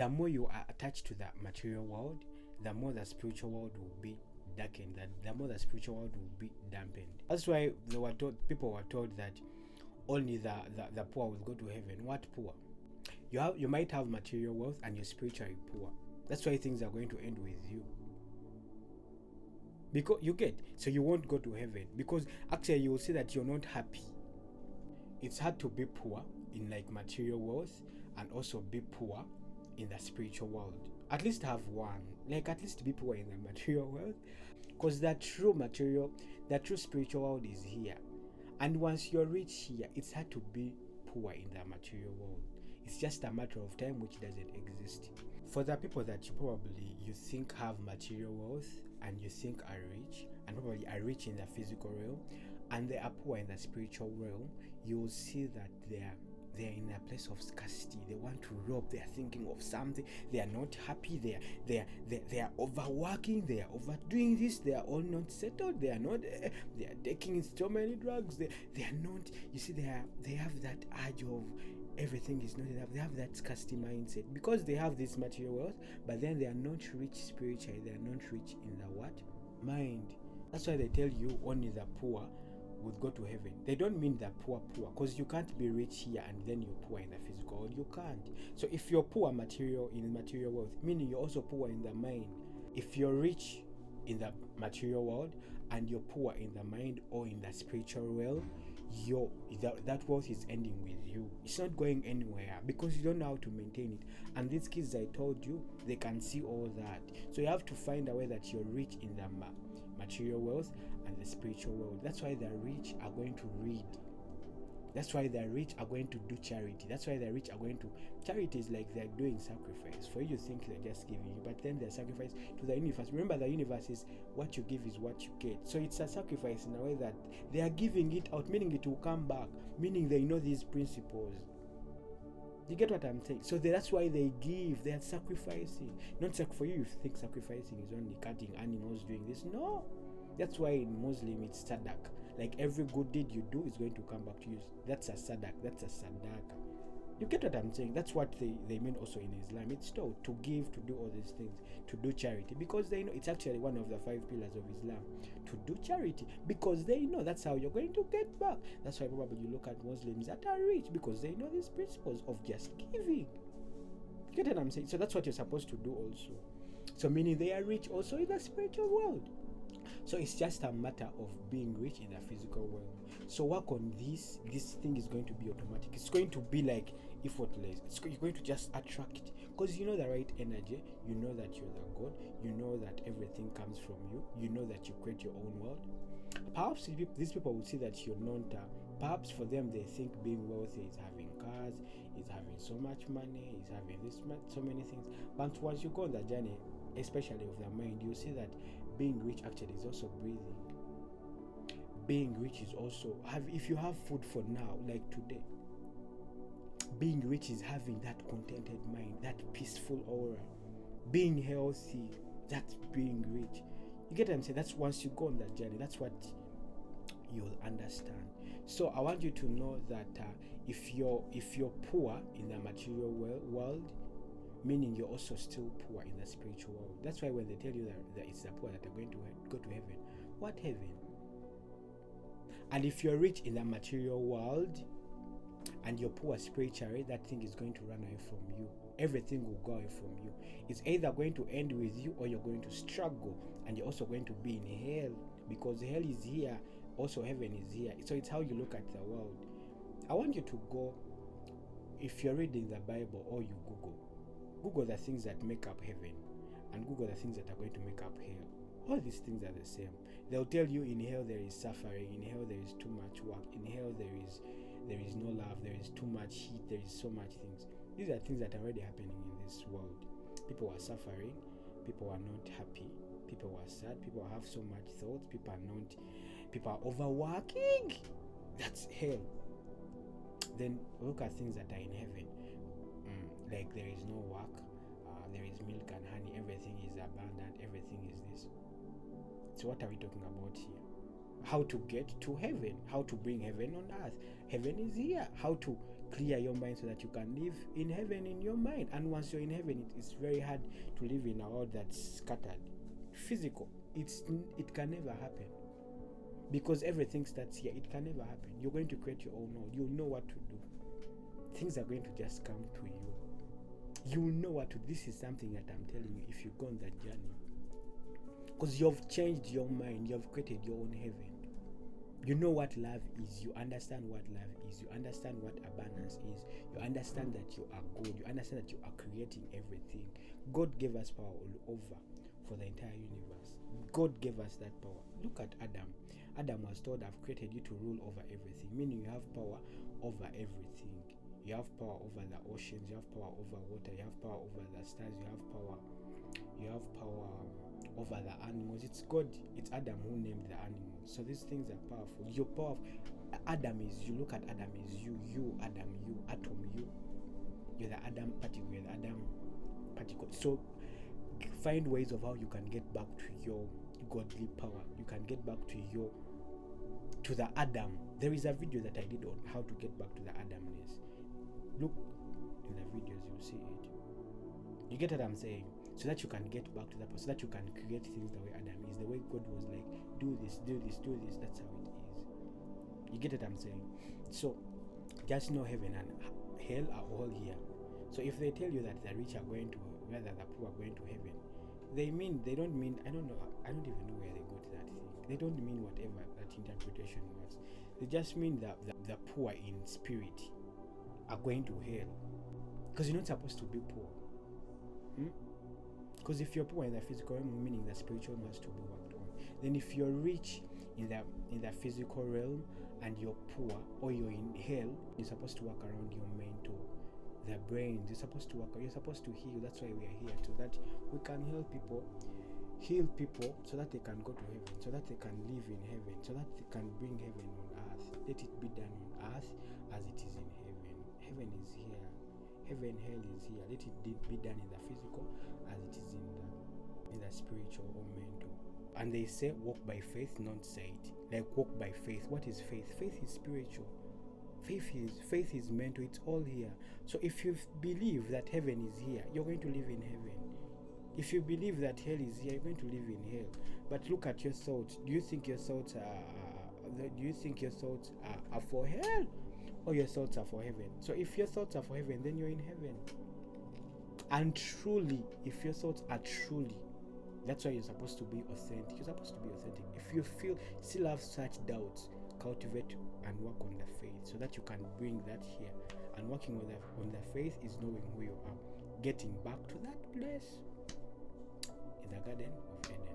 The more you are attached to the material world, the more the spiritual world will be darkened, the more the spiritual world will be dampened. That's why people were told that only the poor will go to heaven. What poor? You might have material wealth and you're spiritually poor. That's why things are going to end with you. Because so you won't go to heaven, because actually you will see that you're not happy. It's hard to be poor in like material wealth and also be poor in the spiritual world. At least have one, like at least be poor in the material world, because the true spiritual world is here. And once you're rich here, it's hard to be poor in the material world. It's just a matter of time, which doesn't exist. For the people that you think have material wealth and you think are rich, and probably are rich in the physical realm, and they are poor in the spiritual realm, you will see that they're in a place of scarcity. They want to rob. They are thinking of something. They are not happy. They are overworking. They are overdoing this. They are all not settled. They are not. They are taking so many drugs. They are not. You see, they have that urge of everything is not enough. They have that scarcity mindset because they have this material wealth, but then they are not rich spiritually. They are not rich in the what? Mind. That's why they tell you only the poor would go to heaven. They don't mean the poor, because you can't be rich here and then you're poor in the physical world. You can't. So if you're poor in material wealth, meaning you're also poor in the mind. If you're rich in the material world and you're poor in the mind or in the spiritual realm, that wealth is ending with you. It's not going anywhere because you don't know how to maintain it. And these kids, I told you, they can see all that. So you have to find a way that you're rich in the material wealth and the spiritual world. That's why the rich are going to read. That's why the rich are going to do charity. That's why the rich are going to... Charity is like they're doing sacrifice. For you to think they're just giving you, but then they're sacrifice to the universe. Remember, the universe is what you give is what you get. So it's a sacrifice in a way that they are giving it out, meaning it will come back, meaning they know these principles. You get what I'm saying? So that's why they give. They are sacrificing. Not for you think sacrificing is only cutting animals, doing this. No. That's why in Muslim it's sadaq. Like every good deed you do is going to come back to you. That's a sadaq. That's a sadaqah. You get what I'm saying? That's what they mean also in Islam. It's told to give, to do all these things, to do charity. Because they know it's actually one of the 5 pillars of Islam. To do charity. Because they know that's how you're going to get back. That's why probably you look at Muslims that are rich. Because they know these principles of just giving. You get what I'm saying? So that's what you're supposed to do also. So meaning they are rich also in the spiritual world. So it's just a matter of being rich in the physical world. So work on this. This thing is going to be automatic. It's going to be like effortless. You're going to just attract it because you know the right energy. You know that you're the God. You know that everything comes from you. You know that you create your own world. Perhaps these people will see that you're not. Perhaps for them they think being wealthy is having cars, is having so much money, is having so many things. But once you go on the journey, especially of the mind, you see that being rich actually is also breathing. Being rich is also if you have food for now, like today. Being rich is having that contented mind, that peaceful aura. Being healthy, that's being rich. You get what I'm saying? That's once you go on that journey, that's what you'll understand. So I want you to know that if you're poor in the material world, meaning you're also still poor in the spiritual world. That's why when they tell you that it's the poor that are going to go to heaven, what heaven? And if you're rich in the material world and you're poor spiritually, that thing is going to run away from you. Everything will go away from you. It's either going to end with you or you're going to struggle, and you're also going to be in hell, because hell is here, also heaven is here. So it's how you look at the world. I want you to go, if you're reading the Bible or you Google the things that make up heaven and Google the things that are going to make up hell. All these things are the same. They'll tell you in hell there is suffering, in hell there is too much work, in hell there is no love, there is too much heat, there is so much things. These are things that are already happening in this world. People are suffering, people are not happy, people are sad, people have so much thoughts, people are overworking. That's hell. Then look at things that are in heaven. Like there is no work, there is milk and honey, everything is abundant, everything is this. So what are we talking about here? How to get to heaven, how to bring heaven on earth. Heaven is here. How to clear your mind so that you can live in heaven in your mind. And once you're in heaven, it's very hard to live in a world that's scattered, physical. It can never happen, because everything starts here. It can never happen. You're going to create your own world. You'll know what to do. Things are going to just come to you. You know what to do. This is something that I'm telling you if you go on that journey, because you've changed your mind. You've created your own heaven. You know what love is. You understand what love is. You understand what abundance is. You understand that you are good. You understand that you are creating everything. God gave us power all over for the entire universe. God gave us that power. Look at Adam. Adam was told, I've created you to rule over everything, meaning you have power over everything. You have power over the oceans. You have power over water. You have power over the stars. You have power over the animals. It's God, it's Adam who named the animals. So these things are powerful. Your power, Adam is you. Look at Adam is you. You, Adam, you, atom, you. You're the Adam particle. You're the Adam particle. So find ways of how you can get back to your godly power. You can get back to the Adam. There is a video that I did on how to get back to the Adamness. Look in the videos, you'll see it. You get what I'm saying? So that you can get back to that, so that you can create things the way Adam is, the way God was like, do this, do this, do this. That's how it is. You get what I'm saying? So just know heaven and hell are all here. So if they tell you that the rich are going to, whether the poor are going to heaven, they don't mean, I don't even know where they got that thing. They don't mean whatever that interpretation was. They just mean that the poor in spirit are going to hell, because you're not supposed to be poor. Because if you're poor in the physical realm, meaning the spiritual must to be worked on. Then if you're rich in the physical realm and you're poor, or you're in hell, you're supposed to work around your mental, their brains. You're supposed to heal. That's why we are here, so that we can heal people so that they can go to heaven, so that they can live in heaven, so that they can bring heaven on earth. Let it be done on earth as it is in heaven. Heaven is here. Heaven, hell is here. Let it be done in the physical as it is in the spiritual or mental. And they say walk by faith, not sight. Like walk by faith. What is faith? Faith is spiritual. Faith is mental. It's all here. So if you believe that heaven is here, you're going to live in heaven. If you believe that hell is here, you're going to live in hell. But look at your thoughts. Do you think your thoughts are for hell, or your thoughts are for heaven? So if your thoughts are for heaven, then you're in heaven. And truly, if your thoughts are truly, that's why you're supposed to be authentic. You're supposed to be authentic. If you still have such doubts, cultivate and work on the faith so that you can bring that here. And working on the faith is knowing who you are, getting back to that place in the Garden of Eden.